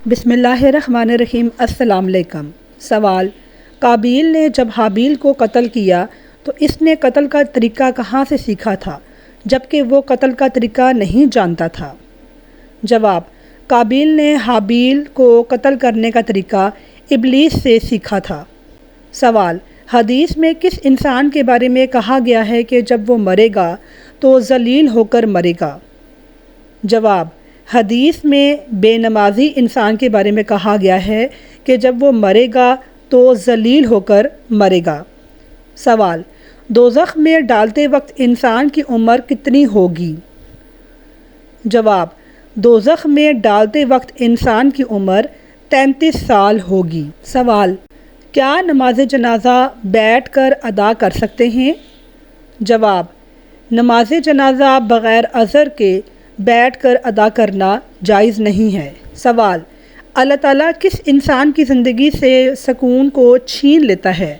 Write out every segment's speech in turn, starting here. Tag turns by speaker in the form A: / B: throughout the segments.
A: بسم اللہ الرحمن الرحیم۔ السلام علیکم۔ سوال: قابیل نے جب حابیل کو قتل کیا تو اس نے قتل کا طریقہ کہاں سے سیکھا تھا جبکہ وہ قتل کا طریقہ نہیں جانتا تھا؟ جواب: قابیل نے حابیل کو قتل کرنے کا طریقہ ابلیس سے سیکھا تھا۔ سوال: حدیث میں کس انسان کے بارے میں کہا گیا ہے کہ جب وہ مرے گا تو ذلیل ہو کر مرے گا؟ جواب: حدیث میں بے نمازی انسان کے بارے میں کہا گیا ہے کہ جب وہ مرے گا تو ذلیل ہو کر مرے گا۔ سوال: دوزخ میں ڈالتے وقت انسان کی عمر کتنی ہوگی؟ جواب: دوزخ میں ڈالتے وقت انسان کی عمر 33 سال ہوگی۔ سوال: کیا نماز جنازہ بیٹھ کر ادا کر سکتے ہیں؟ جواب: نماز جنازہ بغیر عذر کے بیٹھ کر ادا کرنا جائز نہیں ہے۔ سوال: اللہ تعالیٰ کس انسان کی زندگی سے سکون کو چھین لیتا ہے؟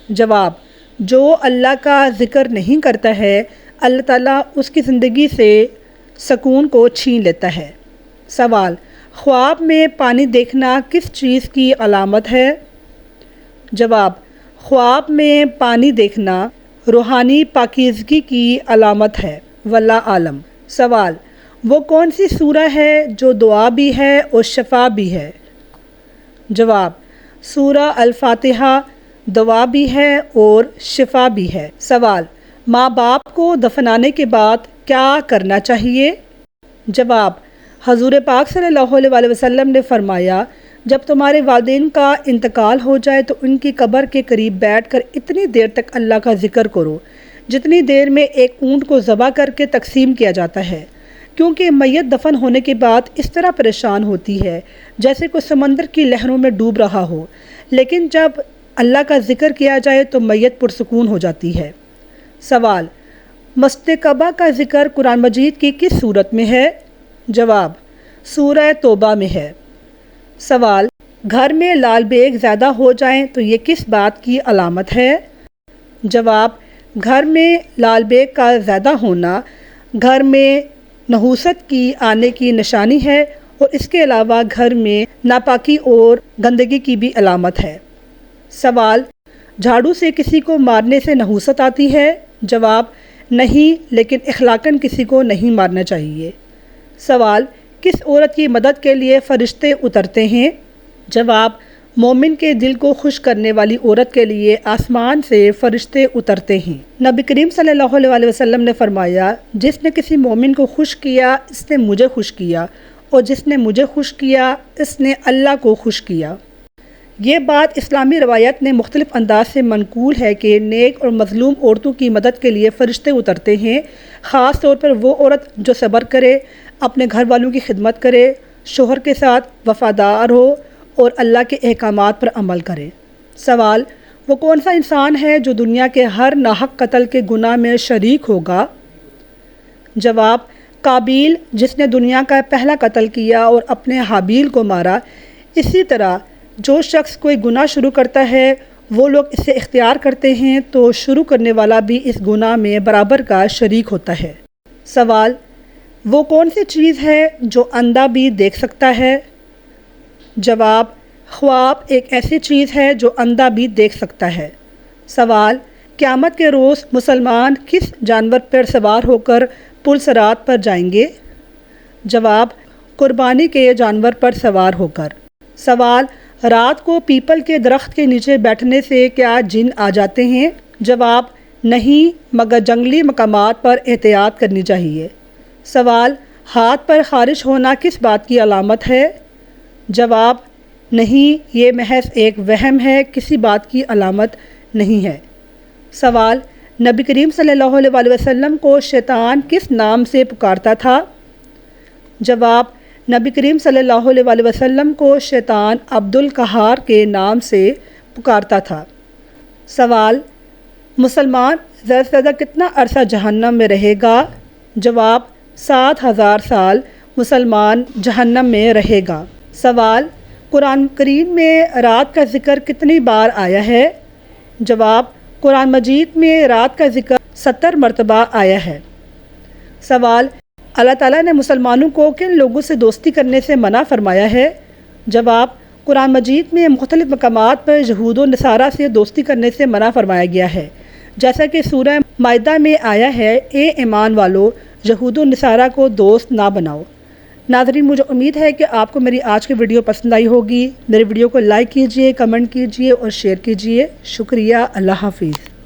A: جواب: جو اللہ کا ذکر نہیں کرتا ہے اللہ تعالیٰ اس کی زندگی سے سکون کو چھین لیتا ہے۔ سوال: خواب میں پانی دیکھنا کس چیز کی علامت ہے؟ جواب: خواب میں پانی دیکھنا روحانی پاکیزگی کی علامت ہے، واللہ عالم۔ سوال: وہ کون سی سورہ ہے جو دعا بھی ہے اور شفا بھی ہے؟ جواب: سورہ الفاتحہ دعا بھی ہے اور شفا بھی ہے۔ سوال: ماں باپ کو دفنانے کے بعد کیا کرنا چاہیے؟ جواب: حضور پاک صلی اللہ علیہ وسلم نے فرمایا، جب تمہارے والدین کا انتقال ہو جائے تو ان کی قبر کے قریب بیٹھ کر اتنی دیر تک اللہ کا ذکر کرو جتنی دیر میں ایک اونٹ کو ذبح کر کے تقسیم کیا جاتا ہے، کیونکہ میت دفن ہونے کے بعد اس طرح پریشان ہوتی ہے جیسے کوئی سمندر کی لہروں میں ڈوب رہا ہو، لیکن جب اللہ کا ذکر کیا جائے تو میت پرسکون ہو جاتی ہے۔ سوال: مسجد کعبہ کا ذکر قرآن مجید کی کس صورت میں ہے؟ جواب: سورہ توبہ میں ہے۔ سوال: گھر میں لال بیگ زیادہ ہو جائیں تو یہ کس بات کی علامت ہے؟ جواب: گھر میں لال بیگ کا زیادہ ہونا گھر میں نحوست کی آنے کی نشانی ہے اور اس کے علاوہ گھر میں ناپاکی اور گندگی کی بھی علامت ہے۔ سوال: جھاڑو سے کسی کو مارنے سے نحوست آتی ہے؟ جواب: نہیں، لیکن اخلاقاً کسی کو نہیں مارنا چاہیے۔ سوال: کس عورت کی مدد کے لیے فرشتے اترتے ہیں؟ جواب: مومن کے دل کو خوش کرنے والی عورت کے لیے آسمان سے فرشتے اترتے ہیں۔ نبی کریم صلی اللہ علیہ وسلم نے فرمایا، جس نے کسی مومن کو خوش کیا اس نے مجھے خوش کیا، اور جس نے مجھے خوش کیا اس نے اللہ کو خوش کیا۔ یہ بات اسلامی روایت نے مختلف انداز سے منقول ہے کہ نیک اور مظلوم عورتوں کی مدد کے لیے فرشتے اترتے ہیں، خاص طور پر وہ عورت جو صبر کرے، اپنے گھر والوں کی خدمت کرے، شوہر کے ساتھ وفادار ہو اور اللہ کے احکامات پر عمل کرے۔ سوال: وہ کون سا انسان ہے جو دنیا کے ہر ناحق قتل کے گناہ میں شریک ہوگا؟ جواب: قابیل، جس نے دنیا کا پہلا قتل کیا اور اپنے حابیل کو مارا۔ اسی طرح جو شخص کوئی گناہ شروع کرتا ہے وہ لوگ اسے اختیار کرتے ہیں تو شروع کرنے والا بھی اس گناہ میں برابر کا شریک ہوتا ہے۔ سوال: وہ کون سی چیز ہے جو اندھا بھی دیکھ سکتا ہے؟ جواب: خواب ایک ایسی چیز ہے جو اندھا بھی دیکھ سکتا ہے۔ سوال: قیامت کے روز مسلمان کس جانور پر سوار ہو کر پل صراط پر جائیں گے؟ جواب: قربانی کے جانور پر سوار ہو کر۔ سوال: رات کو پیپل کے درخت کے نیچے بیٹھنے سے کیا جن آ جاتے ہیں؟ جواب: نہیں، مگر جنگلی مقامات پر احتیاط کرنی چاہیے۔ سوال: ہاتھ پر خارش ہونا کس بات کی علامت ہے؟ جواب: نہیں، یہ محض ایک وہم ہے، کسی بات کی علامت نہیں ہے۔ سوال: نبی کریم صلی اللہ علیہ وسلم کو شیطان کس نام سے پکارتا تھا؟ جواب: نبی کریم صلی اللہ علیہ وسلم کو شیطان عبد القہار کے نام سے پکارتا تھا۔ سوال: مسلمان زیادہ سے زیادہ کتنا عرصہ جہنم میں رہے گا؟ جواب: 7000 سال مسلمان جہنم میں رہے گا۔ سوال: قرآن کریم میں رات کا ذکر کتنی بار آیا ہے؟ جواب: قرآن مجید میں رات کا ذکر 70 مرتبہ آیا ہے۔ سوال: اللہ تعالیٰ نے مسلمانوں کو کن لوگوں سے دوستی کرنے سے منع فرمایا ہے؟ جواب: قرآن مجید میں مختلف مقامات پر یہود و نصارہ سے دوستی کرنے سے منع فرمایا گیا ہے، جیسا کہ سورہ مائدہ میں آیا ہے، اے ایمان والو، یہود و نصارہ کو دوست نہ بناؤ۔ ناظرین، مجھے امید ہے کہ آپ کو میری آج کی ویڈیو پسند آئی ہوگی۔ میری ویڈیو کو لائک کیجئے، کمنٹ کیجئے اور شیئر کیجئے۔ شکریہ۔ اللہ حافظ۔